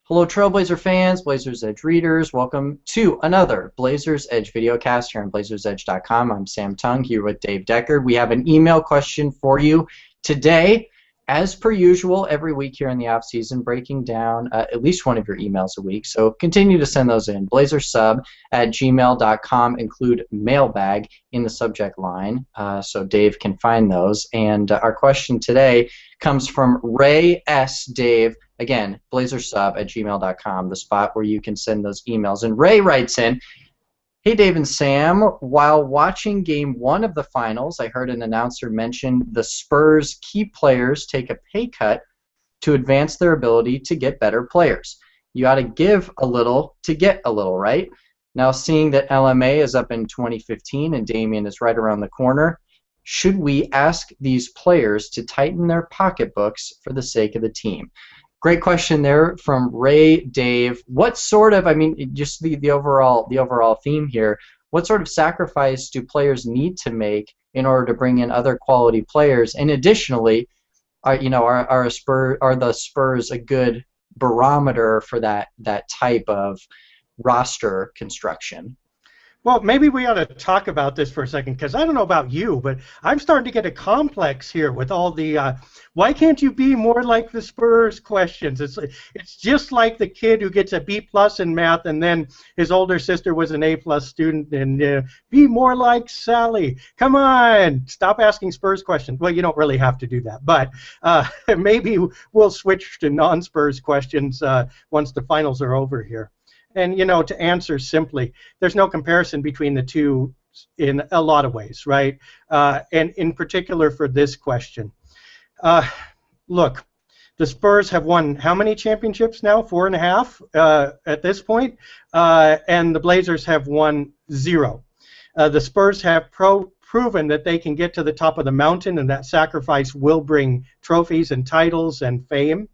Hello, Trailblazer fans, Blazers Edge readers. Welcome to another Blazers Edge videocast here on blazersedge.com. I'm Sam Tung here with Dave Decker. We have an email question for you today. As per usual, every week here in the off season, breaking down at least one of your emails a week. So continue to send those in. blazersub@gmail.com. Include mailbag in the subject line so Dave can find those. And our question today comes from Ray S. Dave. Again, blazersub@gmail.com, the spot where you can send those emails. And Ray writes in, "Hey Dave and Sam, while watching Game 1 of the finals, I heard an announcer mention the Spurs' key players take a pay cut to advance their ability to get better players. You ought to give a little to get a little, right? Now seeing that LMA is up in 2015 and Damian is right around the corner, should we ask these players to tighten their pocketbooks for the sake of the team?" Great question there from Ray Dave. What sort of, just the overall theme here, what sort of sacrifice do players need to make in order to bring in other quality players? And additionally, are the Spurs a good barometer for that type of roster construction? Well, maybe we ought to talk about this for a second, because I don't know about you, but I'm starting to get a complex here with all the why can't you be more like the Spurs questions. It's just like the kid who gets a B+ in math and then his older sister was an A+ student, and be more like Sally. Come on, stop asking Spurs questions. Well, you don't really have to do that, but maybe we'll switch to non-Spurs questions once the finals are over here. And, to answer simply, there's no comparison between the two in a lot of ways, right? And in particular for this question. Look, the Spurs have won how many championships now? 4.5 at this point. And the Blazers have won 0. The Spurs have proven that they can get to the top of the mountain, and that sacrifice will bring trophies and titles and fame.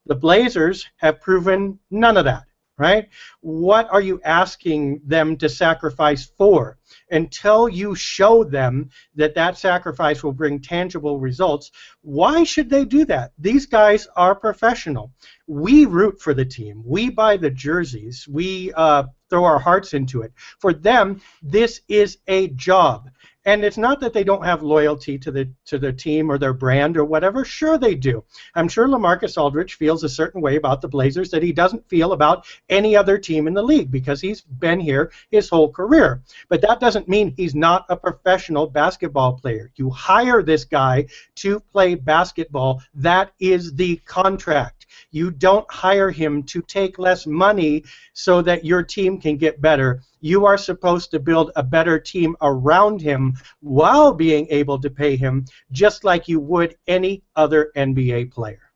The Blazers have proven none of that. Right? What are you asking them to sacrifice for? Until you show them that that sacrifice will bring tangible results, why should they do that? These guys are professional. We root for the team. We buy the jerseys. We throw our hearts into it. For them, this is a job. And it's not that they don't have loyalty to the team or their brand or whatever. Sure they do. I'm sure LaMarcus Aldridge feels a certain way about the Blazers that he doesn't feel about any other team in the league, because he's been here his whole career. But that doesn't mean he's not a professional basketball player. You hire this guy to play basketball. That is the contract. You don't hire him to take less money so that your team can get better. You are supposed to build a better team around him while being able to pay him just like you would any other NBA player.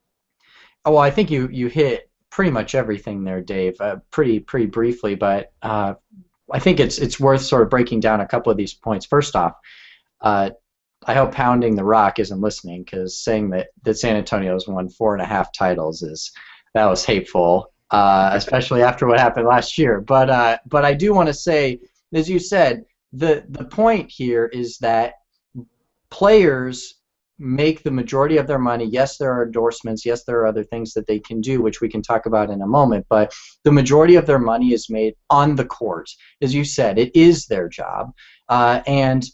Oh, well, I think you hit pretty much everything there, Dave, pretty briefly, but I think it's worth sort of breaking down a couple of these points. First off, I hope Pounding the Rock isn't listening, because saying that San Antonio's won 4.5 titles that was hateful. Especially after what happened last year. But I do want to say, as you said, the point here is that players make the majority of their money. Yes, there are endorsements. Yes, there are other things that they can do, which we can talk about in a moment. But the majority of their money is made on the court. As you said, it is their job, and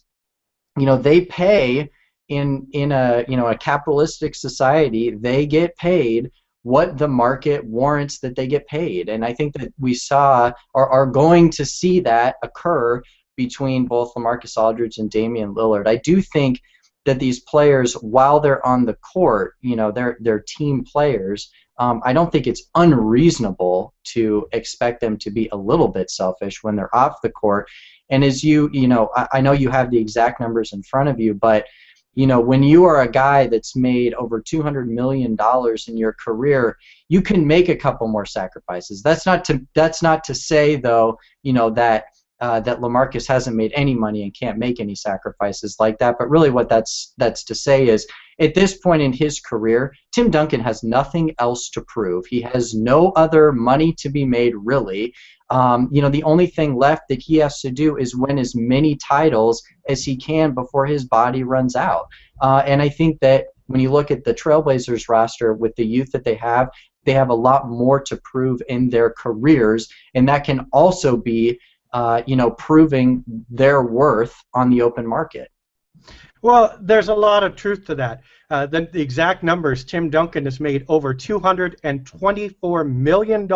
they pay in a capitalistic society. They get paid what the market warrants that they get paid. And I think that we saw, or are going to see, that occur between both LaMarcus Aldridge and Damian Lillard. I do think that these players, while they're on the court, they're team players. I don't think it's unreasonable to expect them to be a little bit selfish when they're off the court. And as I know you have the exact numbers in front of you, but when you are a guy that's made over $200 million in your career, you can make a couple more sacrifices. That's not to say, though, that LaMarcus hasn't made any money and can't make any sacrifices like that. But really, what that's to say is, at this point in his career, Tim Duncan has nothing else to prove. He has no other money to be made, really. The only thing left that he has to do is win as many titles as he can before his body runs out. And I think that when you look at the Trailblazers roster with the youth that they have, they have a lot more to prove in their careers, and that can also be, proving their worth on the open market. Well, there's a lot of truth to that. The exact numbers, Tim Duncan has made over $224 million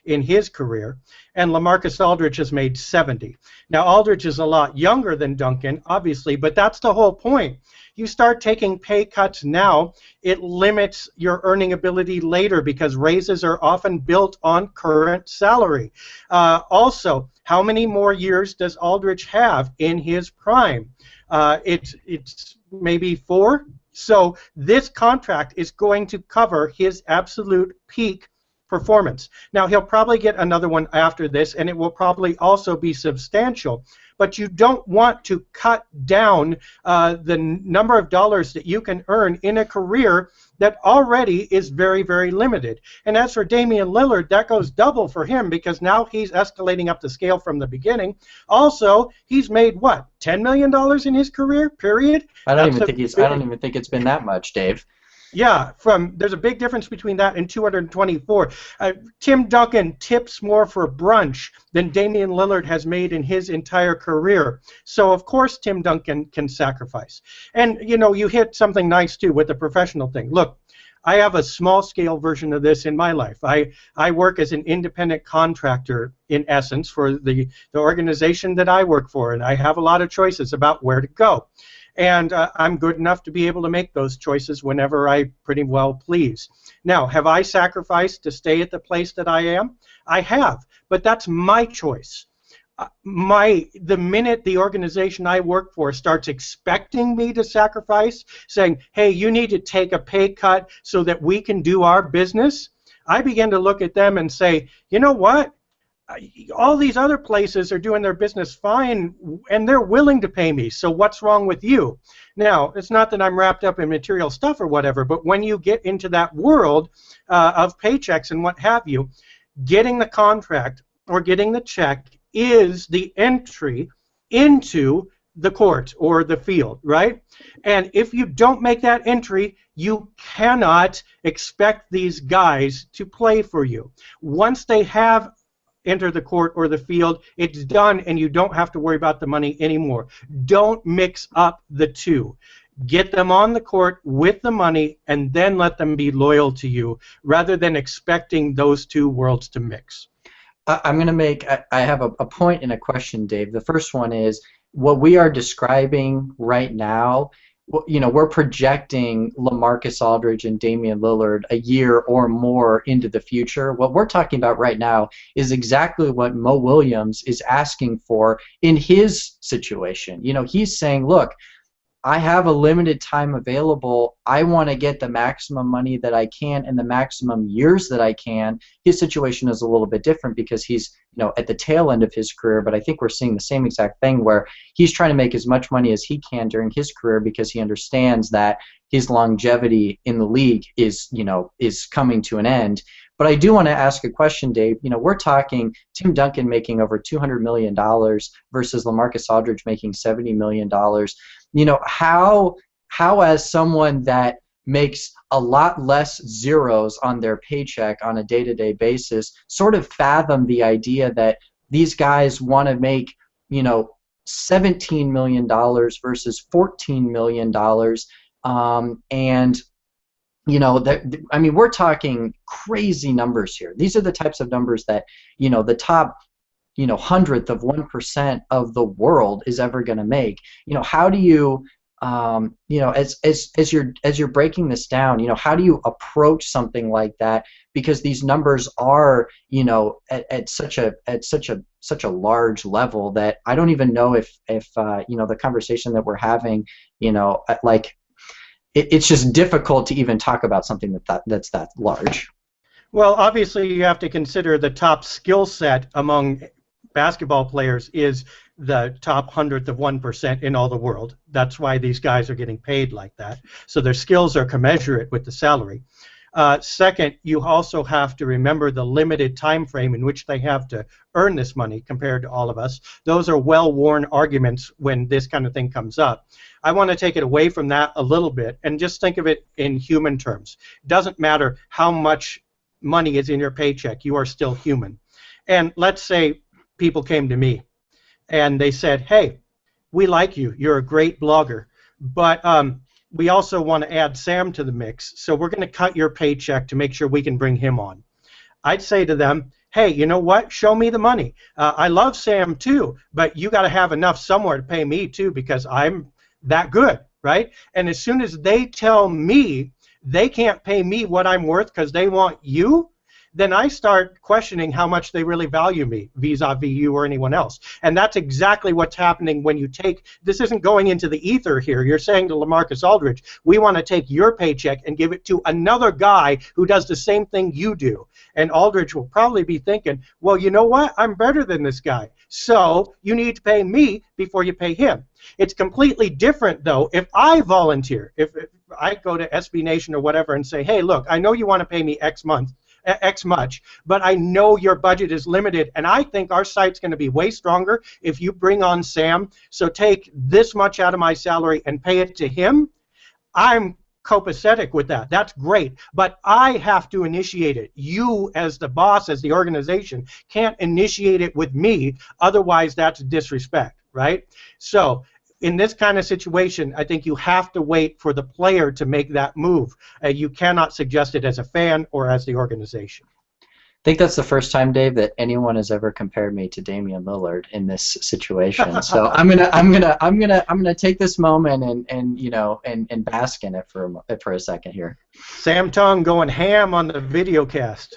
in his career, and LaMarcus Aldridge has made 70. Now, Aldridge is a lot younger than Duncan, obviously, but that's the whole point. You start taking pay cuts now, it limits your earning ability later because raises are often built on current salary. Also, how many more years does Aldridge have in his prime? It's maybe 4. So this contract is going to cover his absolute peak performance. Now, he'll probably get another one after this, and it will probably also be substantial. But you don't want to cut down the number of dollars that you can earn in a career that already is very, very limited. And as for Damian Lillard, that goes double for him because now he's escalating up the scale from the beginning. Also, he's made, what, $10 million in his career, period? I don't even think it's been that much, Dave. Yeah, there's a big difference between that and 224. Tim Duncan tips more for brunch than Damian Lillard has made in his entire career. So, of course, Tim Duncan can sacrifice. And, you hit something nice, too, with the professional thing. Look, I have a small-scale version of this in my life. I work as an independent contractor, in essence, for the organization that I work for, and I have a lot of choices about where to go. And I'm good enough to be able to make those choices whenever I pretty well please. Now, have I sacrificed to stay at the place that I am? I have, but that's my choice. The minute the organization I work for starts expecting me to sacrifice, saying, hey, you need to take a pay cut so that we can do our business, I begin to look at them and say, you know what? All these other places are doing their business fine, and they're willing to pay me, so what's wrong with you? Now, it's not that I'm wrapped up in material stuff or whatever, but when you get into that world of paychecks and what have you, getting the contract or getting the check is the entry into the court or the field, right? And if you don't make that entry, you cannot expect these guys to play for you. Once they have enter the court or the field, it's done, and you don't have to worry about the money anymore. Don't mix up the two. Get them on the court with the money, and then let them be loyal to you, rather than expecting those two worlds to mix. I'm going to make, I have a point and a question, Dave. The first one is, what we are describing right now, we're projecting LaMarcus Aldridge and Damian Lillard a year or more into the future. What we're talking about right now is exactly what Mo Williams is asking for in his situation. He's saying, look, I have a limited time available. I want to get the maximum money that I can and the maximum years that I can. His situation is a little bit different because he's, at the tail end of his career, but I think we're seeing the same exact thing where he's trying to make as much money as he can during his career because he understands that his longevity in the league is coming to an end. But I do want to ask a question, Dave. We're talking Tim Duncan making over $200 million versus LaMarcus Aldridge making $70 million. How as someone that makes a lot less zeros on their paycheck on a day-to-day basis sort of fathom the idea that these guys want to make, $17 million versus $14 million, we're talking crazy numbers here. These are the types of numbers that, the top, 100th of 1% of the world is ever going to make. How do you, as you're breaking this down, how do you approach something like that? Because these numbers are, at such a large level that I don't even know if the conversation that we're having, it's just difficult to even talk about something that's that large. Well, obviously you have to consider the top skill set among basketball players is the top 100th of 1% in all the world. That's why these guys are getting paid like that. So their skills are commensurate with the salary. Second, you also have to remember the limited time frame in which they have to earn this money compared to all of us. Those are well-worn arguments when this kind of thing comes up. I want to take it away from that a little bit and just think of it in human terms. It doesn't matter how much money is in your paycheck. You are still human. And let's say people came to me and they said, hey, we like you. You're a great blogger. But we also want to add Sam to the mix. So we're going to cut your paycheck to make sure we can bring him on. I'd say to them, hey, you know what? Show me the money. I love Sam too, but you got to have enough somewhere to pay me too because I'm that good, right? And as soon as they tell me they can't pay me what I'm worth because they want you, then I start questioning how much they really value me vis-a-vis you or anyone else. And that's exactly what's happening when you take, this isn't going into the ether here. You're saying to LaMarcus Aldridge, we want to take your paycheck and give it to another guy who does the same thing you do. And Aldridge will probably be thinking, well, you know what? I'm better than this guy. So you need to pay me before you pay him. It's completely different, though, if I volunteer. If I go to SB Nation or whatever and say, hey, look, I know you want to pay me X much, but I know your budget is limited, and I think our site's going to be way stronger if you bring on Sam, so take this much out of my salary and pay it to him. I'm copacetic with that. That's great, but I have to initiate it. You, as the boss, as the organization, can't initiate it with me, otherwise that's disrespect, right? So in this kind of situation, I think you have to wait for the player to make that move. You cannot suggest it as a fan or as the organization. I think that's the first time, Dave, that anyone has ever compared me to Damian Lillard in this situation. So I'm gonna take this moment and bask in it for a second here. Sam Tung going ham on the videocast.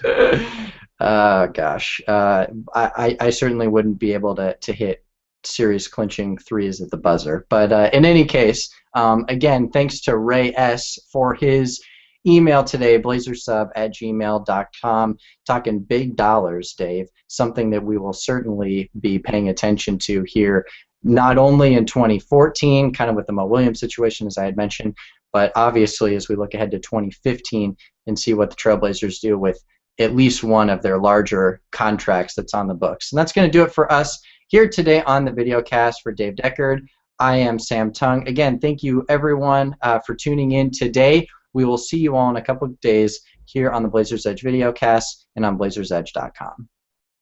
Gosh, I certainly wouldn't be able to hit series clinching threes at the buzzer. But in any case, again, thanks to Ray S. for his email today, blazersub@gmail.com, talking big dollars, Dave, something that we will certainly be paying attention to here, not only in 2014, kind of with the Mo Williams situation, as I had mentioned, but obviously as we look ahead to 2015 and see what the Trailblazers do with at least one of their larger contracts that's on the books. And that's going to do it for us here today on the Videocast. For Dave Deckard, I am Sam Tung. Again, thank you everyone for tuning in today. We will see you all in a couple of days here on the Blazers Edge Videocast and on blazersedge.com.